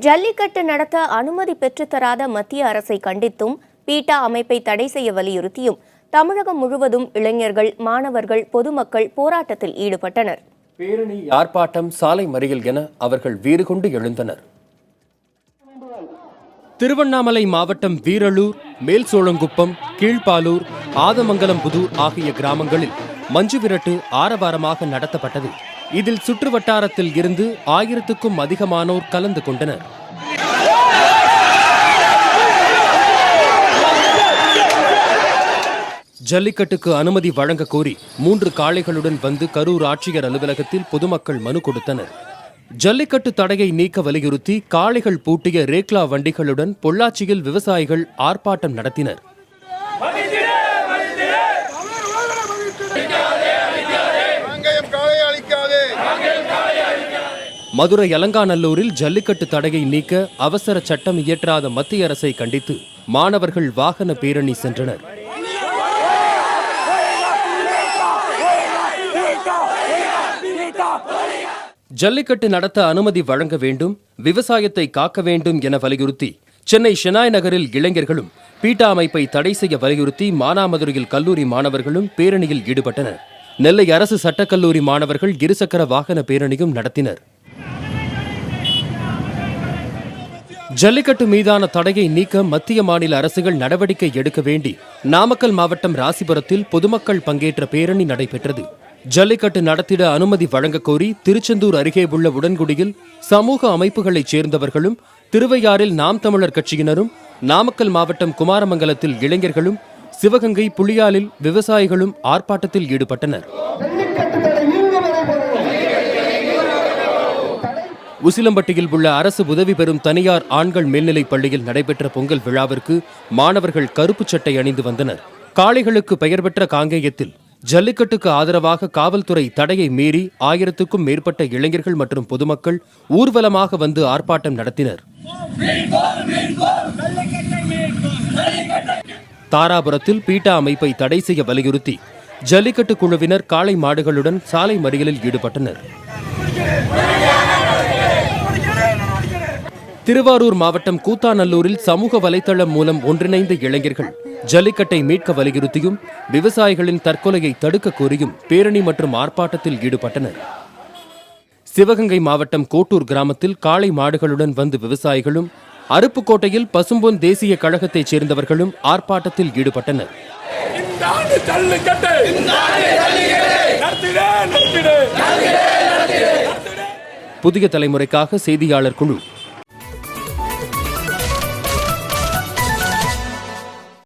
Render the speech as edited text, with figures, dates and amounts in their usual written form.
ஜல்லிக்கட்டு நடத்த அனுமதி பெற்றுத்தராத மத்திய அரசை கண்டித்தும் பீட்டா அமைப்பை தடை செய்ய வலியுறுத்தியும் தமிழகம் முழுவதும் இளைஞர்கள், மாணவர்கள், பொதுமக்கள் போராட்டத்தில் ஈடுபட்டனர். பேரணி, ஆர்ப்பாட்டம், சாலை மறியல் என அவர்கள் வீறு கொண்டு எழுந்தனர். திருவண்ணாமலை மாவட்டம் வீரலூர், மேல்சோளங்குப்பம், கீழ்பாலூர், ஆதமங்கலம்புதூர் ஆகிய கிராமங்களில் மஞ்சு விரட்டு ஆரவாரமாக நடத்தப்பட்டது. இதில் சுற்று வட்டாரத்தில் இருந்து 1000க்கும் அதிகமானோர் கலந்து கொண்டனர். ஜல்லிக்கட்டுக்கு அனுமதி வழங்க கோரி 3 காளைகளுடன் வந்து கரூர் ஆட்சியர் அலுவலகத்தில் பொதுமக்கள் மனு கொடுத்தனர். ஜல்லிக்கட்டு தடையை நீக்க வலியுறுத்தி காளைகள் பூட்டிய ரேக்லா வண்டிகளுடன் பொள்ளாச்சியில் விவசாயிகள் ஆர்ப்பாட்டம் நடத்தினர். மதுரை அலங்காநல்லூரில் ஜல்லிக்கட்டு தடையை நீக்க அவசர சட்டம் இயற்றாத மத்திய அரசை கண்டித்து மாணவர்கள் வாகன பேரணி சென்றனர். ஜல்லிக்கட்டு நடத்த அனுமதி வழங்க வேண்டும், விவசாயத்தை காக்க வேண்டும் என வலியுறுத்தி சென்னை ஷெனாய் நகரில் இளைஞர்களும், பீட்டா அமைப்பை தடை செய்ய வலியுறுத்தி மானாமதுரையில் கல்லூரி மாணவர்களும் பேரணியில் ஈடுபட்டனர். நெல்லை அரசு சட்டக்கல்லூரி மாணவர்கள் இருசக்கர வாகன பேரணியும் நடத்தினர். ஜல்லிக்கட்டு மீதான தடையை நீக்க மத்திய மாநில அரசுகள் நடவடிக்கை எடுக்க வேண்டி நாமக்கல் மாவட்டம் ராசிபுரத்தில் பொதுமக்கள் பங்கேற்ற பேரணி நடைபெற்றது. ஜல்லிக்கட்டு நடத்திட அனுமதி வழங்க கோரி திருச்செந்தூர் அருகே உள்ள உடன்குடியில் சமூக அமைப்புகளைச் சேர்ந்தவர்களும், திருவையாறில் நாம் தமிழர் கட்சியினரும், நாமக்கல் மாவட்டம் குமாரமங்கலத்தில் இளைஞர்களும், சிவகங்கை புளியாலில் விவசாயிகளும் ஆர்ப்பாட்டத்தில் ஈடுபட்டனர். உசிலம்பட்டியில் உள்ள அரசு உதவி பெறும் தனியார் ஆண்கள் மேல்நிலைப் பள்ளியில் நடைபெற்ற பொங்கல் விழாவிற்கு மாணவர்கள் கருப்பு சட்டை அணிந்து வந்தனர். காளைகளுக்கு பெயர் பெற்ற காங்கேயத்தில் ஜல்லிக்கட்டுக்கு ஆதரவாக காவல்துறை தடையை மீறி 1000க்கும் மேற்பட்ட இளைஞர்கள் மற்றும் பொதுமக்கள் ஊர்வலமாக வந்து ஆர்ப்பாட்டம் நடத்தினர். தாராபுரத்தில் பீட்டா அமைப்பை தடை செய்ய வலியுறுத்தி ஜல்லிக்கட்டு குழுவினர் காளை மாடுகளுடன் சாலை மறியலில் ஈடுபட்டனர். திருவாரூர் மாவட்டம் கூத்தாநல்லூரில் சமூக வலைதளம் மூலம் ஒன்றிணைந்த இளைஞர்கள் ஜல்லிக்கட்டை மீட்க வலியுறுத்தியும் விவசாயிகளின் தற்கொலையை தடுக்க கோரியும் பேரணி மற்றும் ஆர்ப்பாட்டத்தில் ஈடுபட்டனர். சிவகங்கை மாவட்டம் கோட்டூர் கிராமத்தில் காளை மாடுகளுடன் வந்து விவசாயிகளும், அருப்புக்கோட்டையில் பசும்பொன் தேசிய கழகத்தைச் சேர்ந்தவர்களும் ஆர்ப்பாட்டத்தில் ஈடுபட்டனர். புதிய தலைமுறைக்காக செய்தியாளர் குழு.